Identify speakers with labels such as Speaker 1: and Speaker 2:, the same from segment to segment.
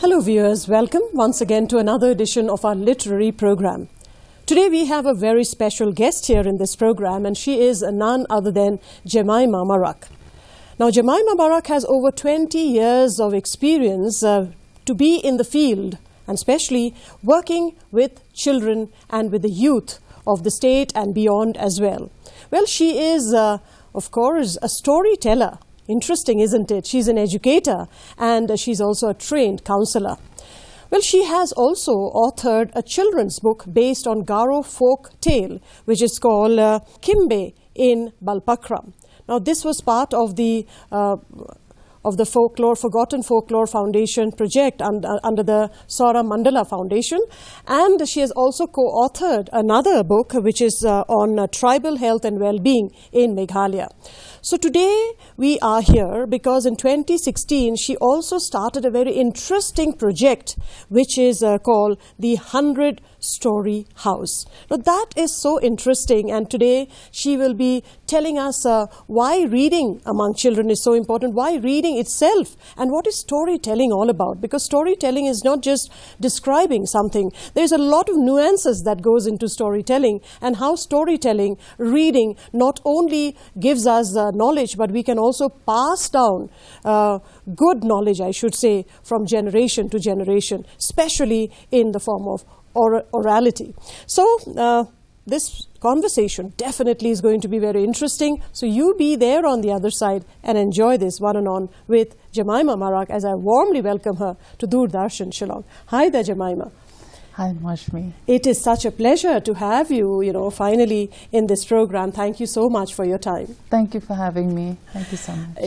Speaker 1: Hello viewers, welcome once again to another edition of our literary program. Today we have a very special guest here in this program, and she is none other than Jemimah Marak. Now Jemimah Marak has over 20 years of experience to be in the field, and especially working with children and with the youth of the state and beyond as well. Well, she is, of course, a storyteller. Interesting, isn't it? She's an educator and she's also a trained counselor. Well, she has also authored a children's book based on Garo folk tale, which is called Kimbe in Balpakram. Now, this was part of the Forgotten Folklore Foundation project under the Saura Mandala Foundation. And she has also co-authored another book which is on tribal health and well-being in Meghalaya. So today we are here because in 2016 she also started a very interesting project which is called the 100 Story House. Now that is so interesting, and today she will be telling us why reading among children is so important, why reading itself, and what is storytelling all about. Because storytelling is not just describing something. There's a lot of nuances that goes into storytelling, and how storytelling, reading, not only gives us knowledge, but we can also pass down good knowledge, I should say, from generation to generation, especially in the form of orality. So this conversation definitely is going to be very interesting. So you be there on the other side and enjoy this one-on-one with Jemimah Marak as I warmly welcome her to Doordarshan Shillong. Hi there, Jemimah.
Speaker 2: Hi, Mashmi.
Speaker 1: It is such a pleasure to have you, finally in this program. Thank you so much for your time.
Speaker 2: Thank you for having me. Thank you so much.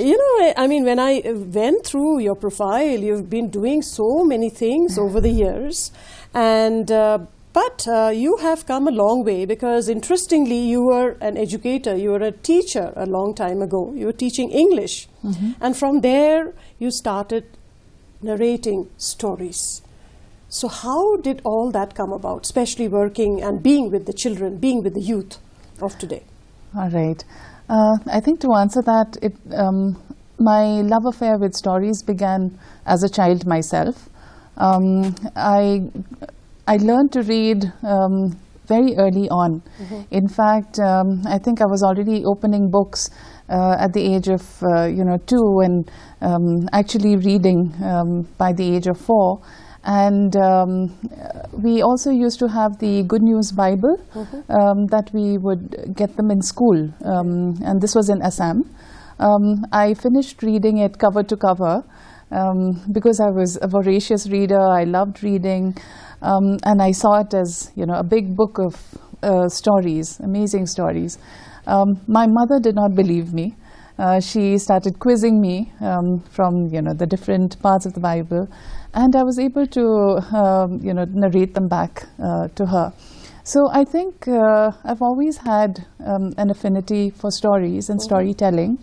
Speaker 1: I mean, when I went through your profile, you've been doing so many things over the years. And but you have come a long way, because interestingly you were an educator, you were a teacher a long time ago. You were teaching English, and from there you started narrating stories. So how did all that come about, especially working and being with the children, being with the youth of today?
Speaker 2: All right. I think to answer that, my love affair with stories began as a child myself. I learned to read very early on. In fact, I think I was already opening books at the age of 2, and actually reading by the age of 4. And we also used to have the Good News Bible that we would get them in school, and this was in Assam. I finished reading it cover to cover because I was a voracious reader. I loved reading, and I saw it as a big book of stories, amazing stories. My mother did not believe me. She started quizzing me from the different parts of the Bible, and I was able to narrate them back to her. So I think I've always had an affinity for stories and storytelling,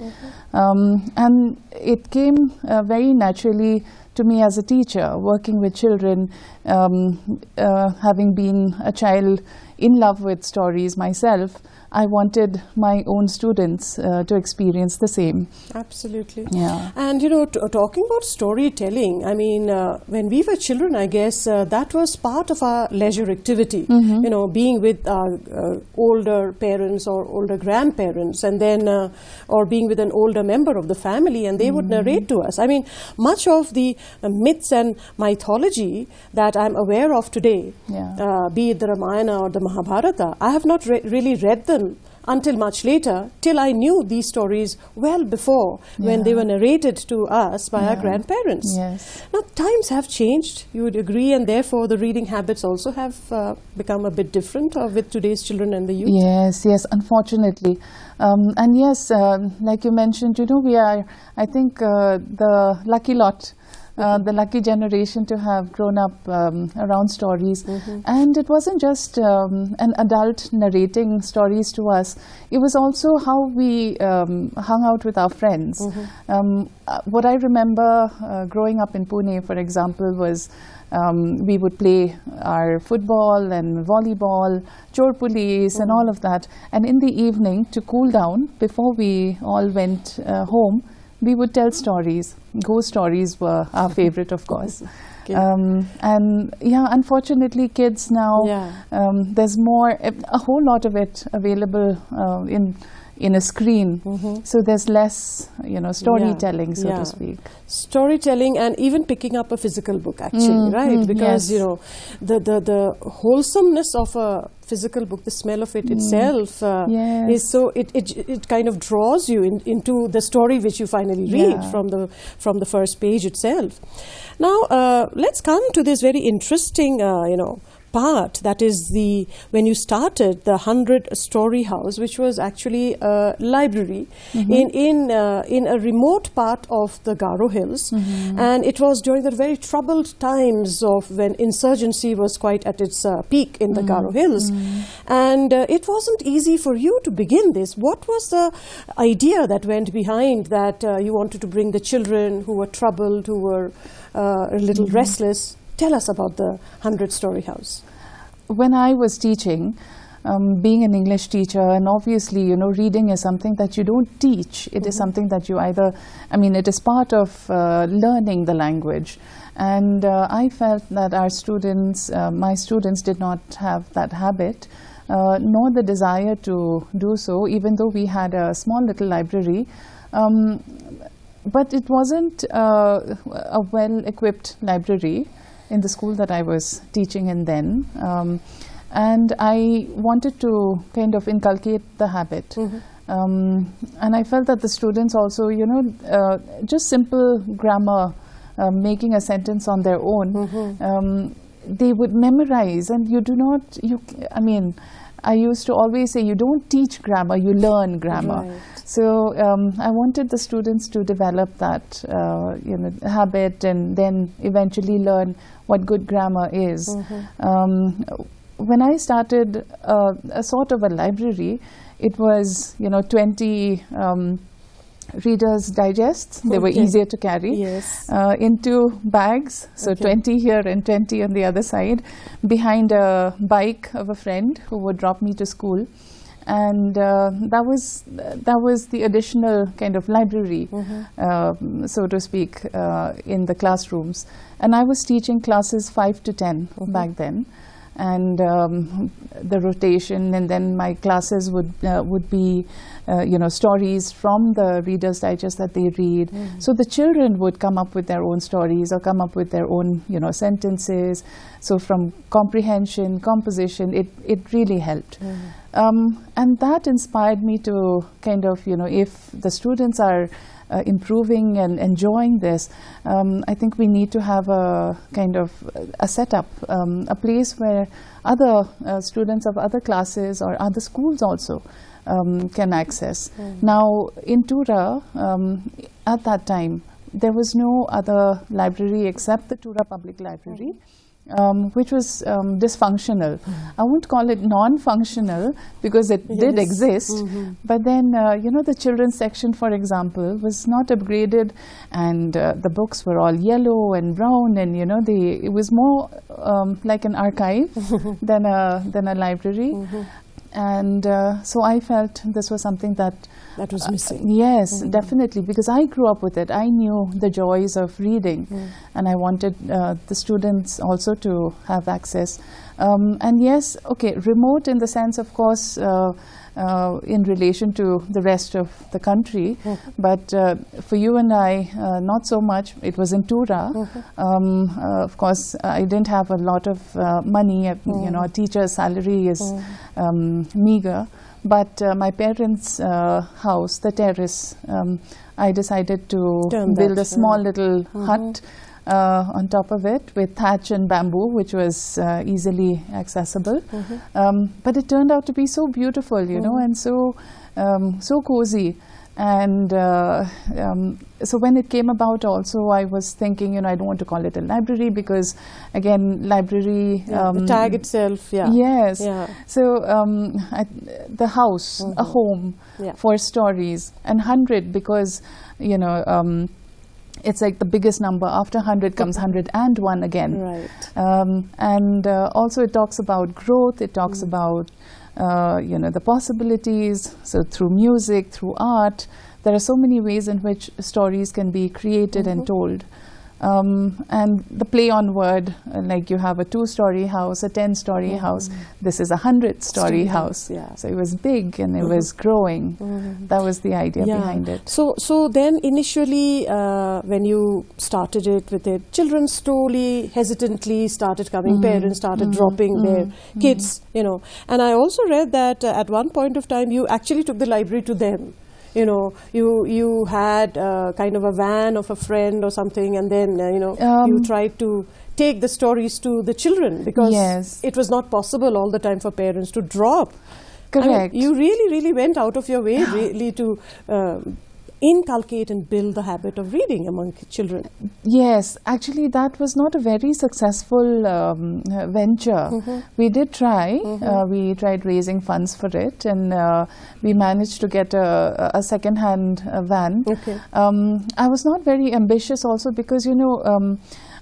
Speaker 2: and it came very naturally to me as a teacher, working with children, having been a child in love with stories myself. I wanted my own students to experience the same.
Speaker 1: Absolutely.
Speaker 2: Yeah. And
Speaker 1: talking about storytelling, I mean, when we were children, I guess that was part of our leisure activity. Being with our older parents or older grandparents, and then or being with an older member of the family, and they would narrate to us. I mean, much of the myths and mythology that I'm aware of today, be it the Ramayana or the Mahabharata, I have not really read them until much later, till I knew these stories well before, when they were narrated to us by our grandparents.
Speaker 2: Yes.
Speaker 1: Now, times have changed, you would agree, and therefore the reading habits also have become a bit different with today's children and the youth.
Speaker 2: Yes, unfortunately. And yes, like you mentioned, we are, I think, the lucky lot. The lucky generation to have grown up around stories. And it wasn't just an adult narrating stories to us. It was also how we hung out with our friends. What I remember growing up in Pune, for example, was we would play our football and volleyball, chor police and all of that. And in the evening, to cool down, before we all went home, we would tell stories. Ghost stories were our favorite, of course.
Speaker 1: Okay.
Speaker 2: And yeah, unfortunately, kids now, there's a whole lot of it available in a screen. So there's less, storytelling, so to speak.
Speaker 1: Storytelling and even picking up a physical book, actually, right? Because, the wholesomeness of a physical book, the smell of it itself is so, it kind of draws you into the story which you finally read from the first page itself. Now, let's come to this very interesting, part, that is when you started the 100-story house, which was actually a library in a remote part of the Garo Hills, and it was during the very troubled times of when insurgency was quite at its peak in the Garo Hills, and it wasn't easy for you to begin this. What was the idea that went behind that you wanted to bring the children who were troubled, who were a little restless? Tell us about the 100-story house.
Speaker 2: When I was teaching, being an English teacher, and obviously, reading is something that you don't teach. It is something that you it is part of learning the language. And I felt that my students did not have that habit, nor the desire to do so, even though we had a small little library. But it wasn't a well-equipped library in the school that I was teaching in then. And I wanted to kind of inculcate the habit. And I felt that the students also, just simple grammar, making a sentence on their own, they would memorize, and I used to always say, you don't teach grammar, you learn grammar.
Speaker 1: Right.
Speaker 2: So I wanted the students to develop that habit, and then eventually learn what good grammar is. When I started a sort of a library, it was 20 Reader's Digests. They were easier to carry in 2 bags, so 20 here and 20 on the other side, behind a bike of a friend who would drop me to school. And that was the additional kind of library, so to speak, in the classrooms. And I was teaching classes 5 to 10 back then, and the rotation, and then my classes would be stories from the Reader's Digest that they read. So the children would come up with their own stories, or come up with their own sentences. So from comprehension, composition, it really helped. And that inspired me to kind of, if the students are improving and enjoying this, I think we need to have a kind of a setup, a place where other students of other classes or other schools also can access. Now, in Tura, at that time, there was no other library except the Tura Public Library. Which was dysfunctional. I won't call it non-functional, because it did exist. But then, the children's section, for example, was not upgraded, and the books were all yellow and brown, and it was more like an archive than a library. And so I felt this was something that
Speaker 1: was missing.
Speaker 2: Yes, definitely, because I grew up with it. I knew the joys of reading, and I wanted the students also to have access. And yes, remote in the sense, of course, in relation to the rest of the country, but for you and I, not so much. It was in Tura. Of course, I didn't have a lot of money. A teacher's salary is meager. But my parents' house, the terrace, I decided to build a small little hut on top of it with thatch and bamboo, which was easily accessible. But it turned out to be so beautiful, and so cozy. And so when it came about also, I was thinking, I don't want to call it a library, because again, library...
Speaker 1: the tag itself,
Speaker 2: Yes. So the house, a home for stories, and 100 because, it's like the biggest number. After 100 comes 101 again.
Speaker 1: Right.
Speaker 2: And also it talks about growth, it talks about the possibilities. So through music, through art, there are so many ways in which stories can be created and told. And the play on word, like you have a 2-story house, a 10-story house. This is a 100-story house.
Speaker 1: Yeah.
Speaker 2: So it was big and it was growing. That was the idea behind it.
Speaker 1: So then initially, when you started it with it, children slowly, hesitantly started coming. Parents started dropping their kids, you know. And I also read that at one point of time, you actually took the library to them. You know, you had kind of a van of a friend or something, and then you tried to take the stories to the children, because it was not possible all the time for parents to drop.
Speaker 2: Correct.
Speaker 1: I mean, you really went out of your way really to inculcate and build the habit of reading among children.
Speaker 2: Yes, actually that was not a very successful venture. We did try. We tried raising funds for it, and we managed to get a second-hand van.
Speaker 1: Okay.
Speaker 2: I was not very ambitious also, because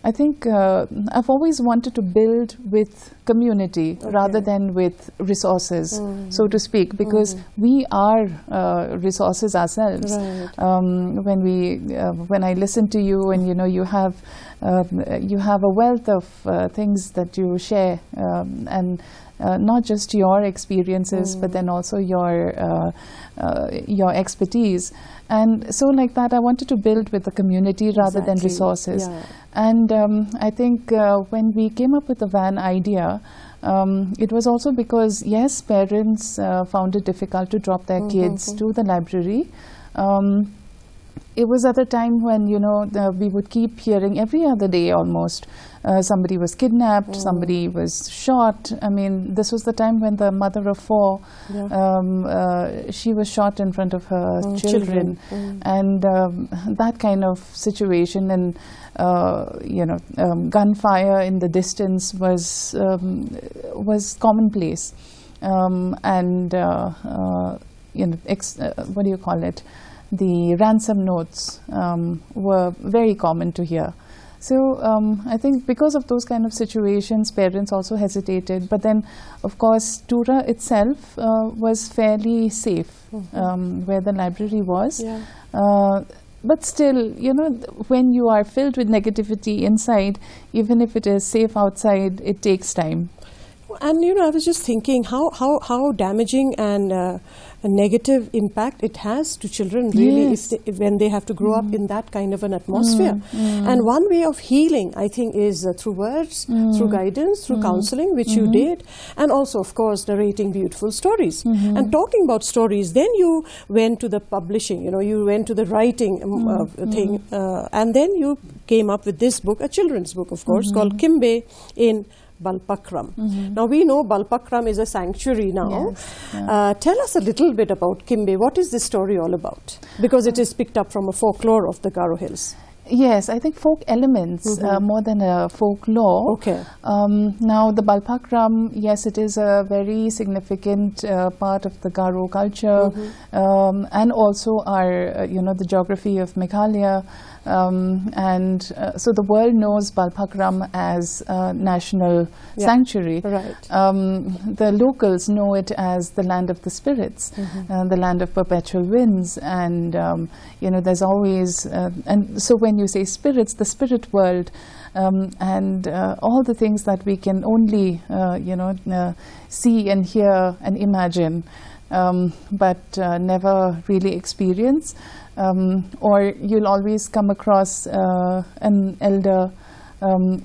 Speaker 2: I think I've always wanted to build with community rather than with resources, so to speak, because we are resources ourselves.
Speaker 1: Right.
Speaker 2: When I listen to you, and you have a wealth of things that you share, and not just your experiences, but then also your expertise. And so like that, I wanted to build with the community rather than resources.
Speaker 1: Yeah.
Speaker 2: And I think when we came up with the van idea, it was also because, yes, parents found it difficult to drop their kids to the library. It was at a time when, we would keep hearing every other day almost, somebody was kidnapped, somebody was shot. I mean, this was the time when the mother of 4, she was shot in front of her children. And that kind of situation, and gunfire in the distance was commonplace. What do you call it? The ransom notes were very common to hear. So I think because of those kind of situations, parents also hesitated. But then, of course, Tura itself was fairly safe, where the library was. But still, when you are filled with negativity inside, even if it is safe outside, it takes time.
Speaker 1: And I was just thinking how damaging and a negative impact it has to children, really, when they have to grow up in that kind of an atmosphere. And one way of healing, I think, is through words, through guidance, through counseling, which you did, and also, of course, narrating beautiful stories. And talking about stories, then you went to the publishing, you went to the writing thing, and then you came up with this book, a children's book, of course, called Kimbe in Balpakram. Now we know Balpakram is a sanctuary now. Tell us a little bit about Kimbe. What is this story all about? Because it is picked up from a folklore of the Garo Hills.
Speaker 2: Yes, I think folk elements more than a folklore.
Speaker 1: Okay.
Speaker 2: Now the Balpakram, yes, it is a very significant part of the Garo culture, and also our, the geography of Meghalaya. So the world knows Balpakram as a national sanctuary.
Speaker 1: Right.
Speaker 2: The locals know it as the land of the spirits, the land of perpetual winds, and there's always and so when you say spirits, the spirit world, and all the things that we can only see and hear and imagine, but never really experience. Or you'll always come across an elder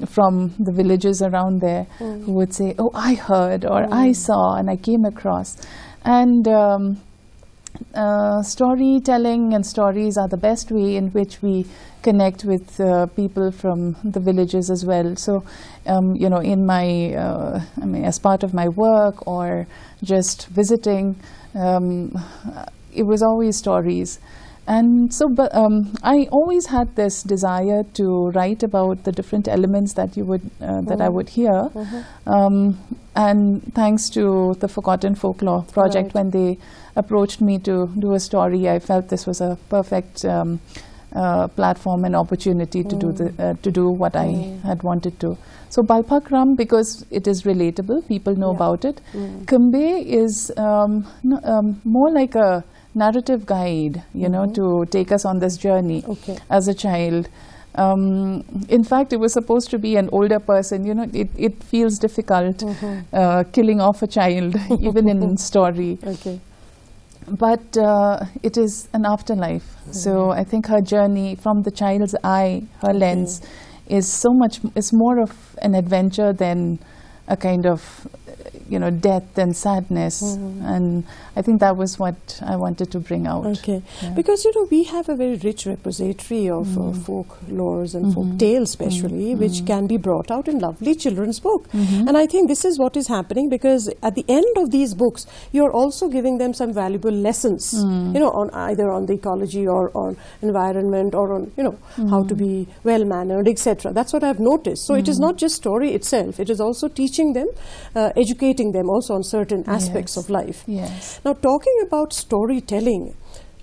Speaker 2: from the villages around there who would say, "Oh, I heard," or "I saw," and I came across. And storytelling and stories are the best way in which we connect with people from the villages as well. So, in my, as part of my work or just visiting, it was always stories. And so, but I always had this desire to write about the different elements that that I would hear. And thanks to the Forgotten Folklore Project, when they approached me to do a story, I felt this was a perfect platform and opportunity to do what I had wanted to. So Balpakram, because it is relatable, people know about it. Kimbe is more like a narrative guide, to take us on this journey as a child. In fact, it was supposed to be an older person. You know, it feels difficult killing off a child, even in story.
Speaker 1: Okay.
Speaker 2: But it is an afterlife. So I think her journey from the child's eye, her lens, is more of an adventure than a kind of, death and sadness. And I think that was what I wanted to bring out.
Speaker 1: Okay. Yeah. Because, we have a very rich repository of folklores and folk tales especially, which can be brought out in lovely children's book. And I think this is what is happening, because at the end of these books, you're also giving them some valuable lessons, on either on the ecology or on environment or on, how to be well-mannered, etc. That's what I've noticed. So it is not just story itself. It is also teaching them, educating them also on certain aspects of life.
Speaker 2: Yes.
Speaker 1: Now, talking about storytelling,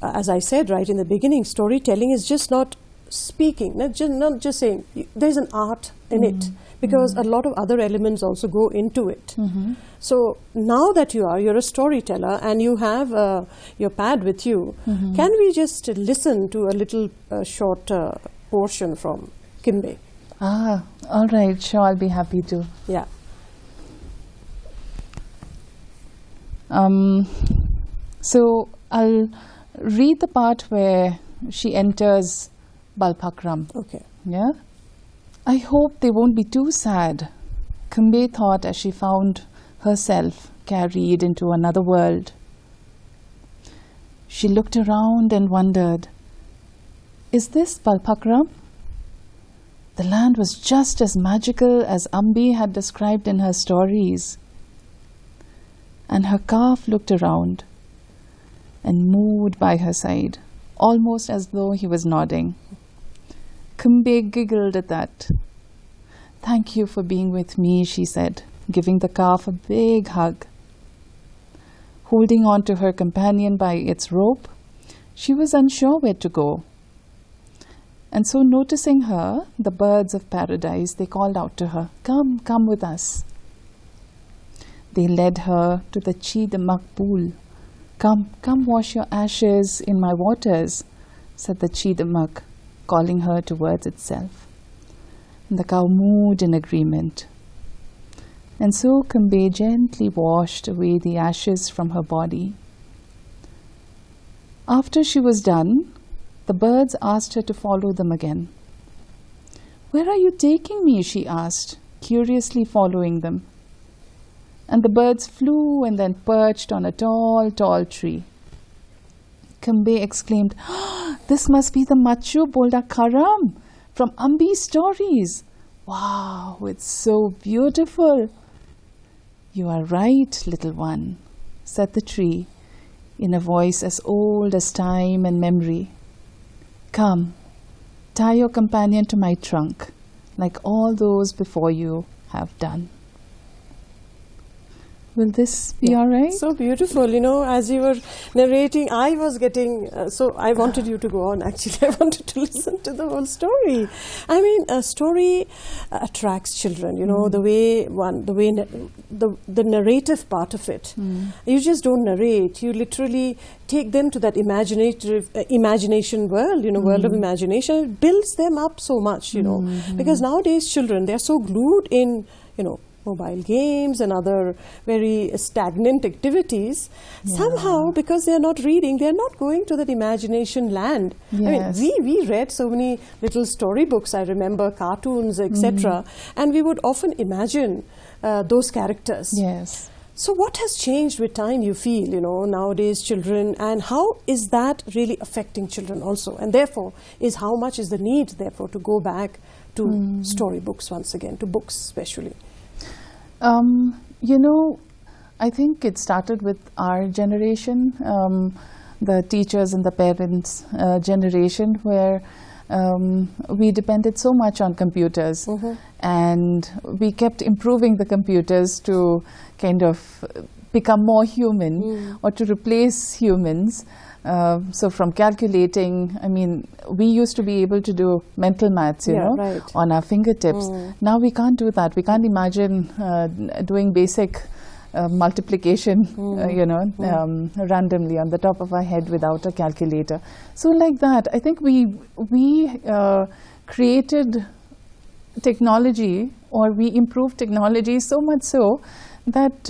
Speaker 1: as I said right in the beginning, storytelling is just not speaking, not just saying. There's an art in it, because a lot of other elements also go into it. So now that you're a storyteller and you have your pad with you, can we just listen to a little short portion from Kimbe?
Speaker 2: All right, sure, I'll be happy to.
Speaker 1: Yeah.
Speaker 2: So I'll read the part where she enters Balpakram.
Speaker 1: Okay.
Speaker 2: Yeah? I hope they won't be too sad, Kambe thought as she found herself carried into another world. She looked around and wondered, is this Balpakram? The land was just as magical as Ambi had described in her stories. And her calf looked around and moved by her side, almost as though he was nodding. Kambe giggled at that. Thank you for being with me, she said, giving the calf a big hug. Holding on to her companion by its rope, she was unsure where to go. And so noticing her, the birds of paradise, they called out to her, come, come with us. They led her to the Chidamak pool. Come, come wash your ashes in my waters, said the Chidamak, calling her towards itself. And the cow moved in agreement. And so Kambe gently washed away the ashes from her body. After she was done, the birds asked her to follow them again. Where are you taking me? She asked, curiously following them. And the birds flew and then perched on a tall, tall tree. Kambe exclaimed, this must be the Machu Bolda Karam from Ambi's stories. Wow, it's so beautiful. You are right, little one, said the tree in a voice as old as time and memory. Come, tie your companion to my trunk, like all those before you have done. Will this be all right?
Speaker 1: So beautiful. As you were narrating, I was getting, so I wanted you to go on, actually. I wanted to listen to the whole story. I mean, a story attracts children, the way the narrative part of it. You just don't narrate. You literally take them to that imagination world, world of imagination. It builds them up so much, because nowadays children, they're so glued in, mobile games and other very stagnant activities. Somehow, because they're not reading, they're not going to that imagination land.
Speaker 2: Yes.
Speaker 1: I mean, we read so many little storybooks, I remember, cartoons, etc. And we would often imagine those characters.
Speaker 2: Yes.
Speaker 1: So what has changed with time, you feel, nowadays children, and how is that really affecting children also? And therefore, how much is the need, therefore, to go back to storybooks once again, to books especially?
Speaker 2: I think it started with our generation, the teachers and the parents' generation, where we depended so much on computers, and we kept improving the computers to kind of become more human or to replace humans. So from calculating, I mean, we used to be able to do mental maths,
Speaker 1: right.
Speaker 2: on our fingertips. Now we can't do that. We can't imagine doing basic multiplication, randomly on the top of our head without a calculator. So like that, I think we created technology, or we improved technology so much so that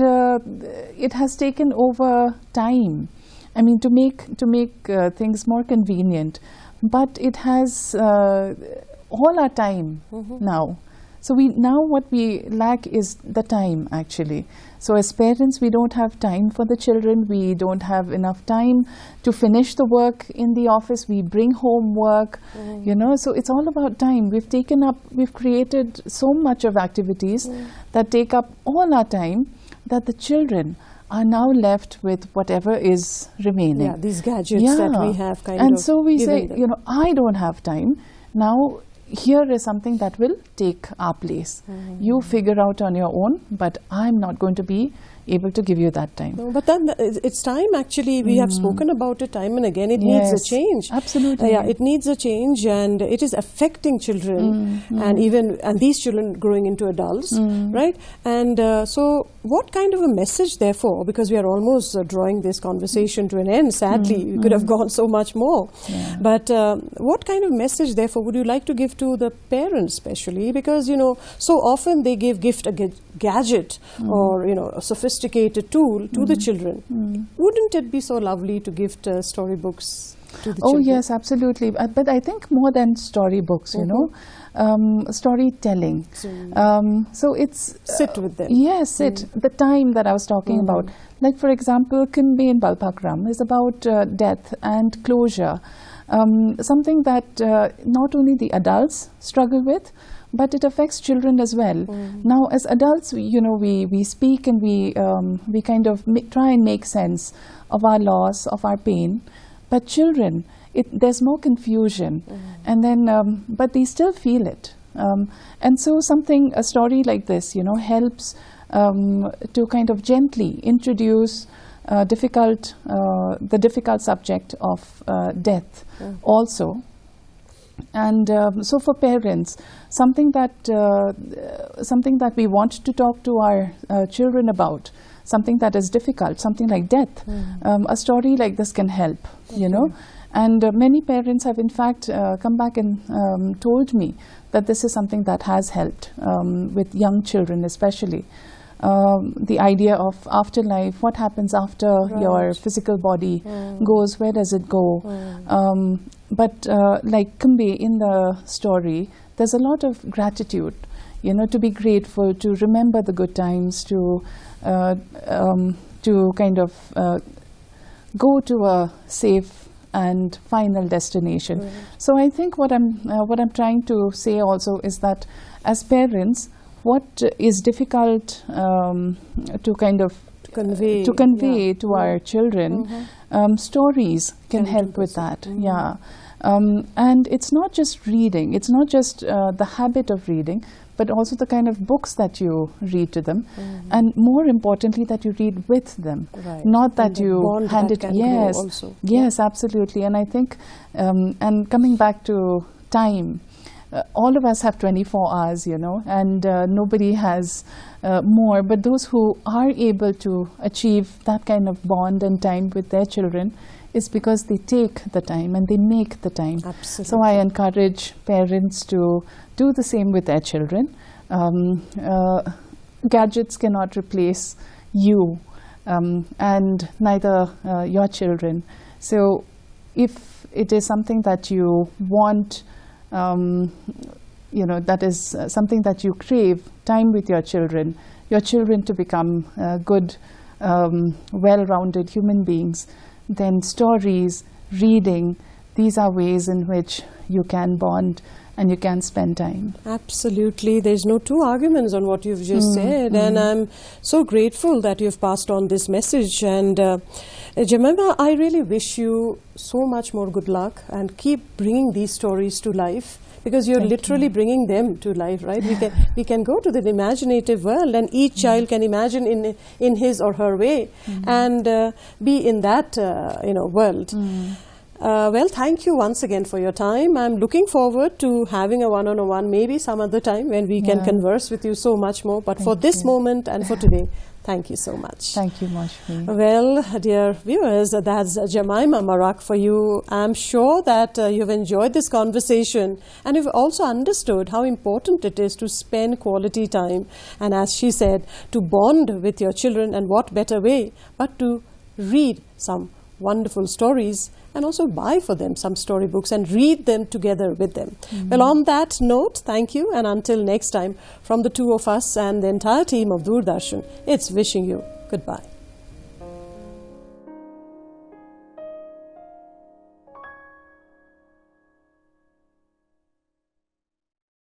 Speaker 2: it has taken over time. I mean, to make things more convenient, but it has all our time now. So what we lack is the time, actually. So as parents, we don't have time for the children. We don't have enough time to finish the work in the office. We bring home work, so it's all about time. We've created so much of activities that take up all our time, that the children are now left with whatever is remaining.
Speaker 1: Yeah, these gadgets that we have
Speaker 2: and so we say, I don't have time. Now, here is something that will take our place. You figure out on your own, but I'm not going to be able to give you that time.
Speaker 1: No, but then it's time, actually. We have spoken about it time and again. It needs a change.
Speaker 2: Absolutely.
Speaker 1: It needs a change, and it is affecting children, and these children growing into adults, right? And so what kind of a message, therefore, because we are almost drawing this conversation to an end, sadly, we could have gone so much more. Yeah. But what kind of message, therefore, would you like to give to the parents, especially? Because, so often they gift a gadget or, a sophisticated tool to the children. Wouldn't it be so lovely to gift storybooks to the children?
Speaker 2: Oh, yes, absolutely. But I think more than storybooks, storytelling. So it's...
Speaker 1: sit with them.
Speaker 2: Yes, sit. The time that I was talking about. Like, for example, Kimbe in Balpakram is about death and closure. Something that not only the adults struggle with, but it affects children as well. Now, as adults, we speak and we kind of try and make sense of our loss, of our pain. But children, there's more confusion, and then but they still feel it. And so a story like this, helps to kind of gently introduce the difficult subject of death also. And so for parents, something that we want to talk to our children about, something that is difficult, something like death, a story like this can help, And many parents have in fact come back and told me that this is something that has helped with young children especially. The idea of afterlife, what happens after your physical body goes, where does it go? But like Kimbe in the story, there's a lot of gratitude, to be grateful, to remember the good times, to kind of go to a safe and final destination. So I think what I'm trying to say also is that as parents, what is difficult to kind of convey to our children, stories can help with that. And it's not just reading, it's not just the habit of reading, but also the kind of books that you read to them, and more importantly that you read with them, not that you hand it. Yes, absolutely. And I think, and coming back to time, all of us have 24 hours, and nobody has more. But those who are able to achieve that kind of bond and time with their children is because they take the time and they make the time.
Speaker 1: Absolutely.
Speaker 2: So I encourage parents to do the same with their children. Gadgets cannot replace you, and neither your children. So if it is something that you want, that is something that you crave, time with your children to become good, well-rounded human beings, then stories, reading, these are ways in which you can bond and you can spend time.
Speaker 1: Absolutely. There's no two arguments on what you've just said, and I'm so grateful that you've passed on this message. And Jemimah, I really wish you so much more good luck and keep bringing these stories to life, because you're literally bringing them to life, right? We can go to the imaginative world, and each child can imagine in his or her way, and be in that world. Well, thank you once again for your time. I'm looking forward to having a one-on-one maybe some other time when we can converse with you so much more. But for this moment and for today, Thank you so much.
Speaker 2: Thank you, Maushmi.
Speaker 1: Well, dear viewers, that's Jemimah Marak for you. I'm sure that you've enjoyed this conversation and you've also understood how important it is to spend quality time. And as she said, to bond with your children, and what better way but to read some wonderful stories and also buy for them some storybooks and read them together with them. Well, on that note, thank you, and until next time, from the two of us and the entire team of Doordarshan, it's wishing you goodbye.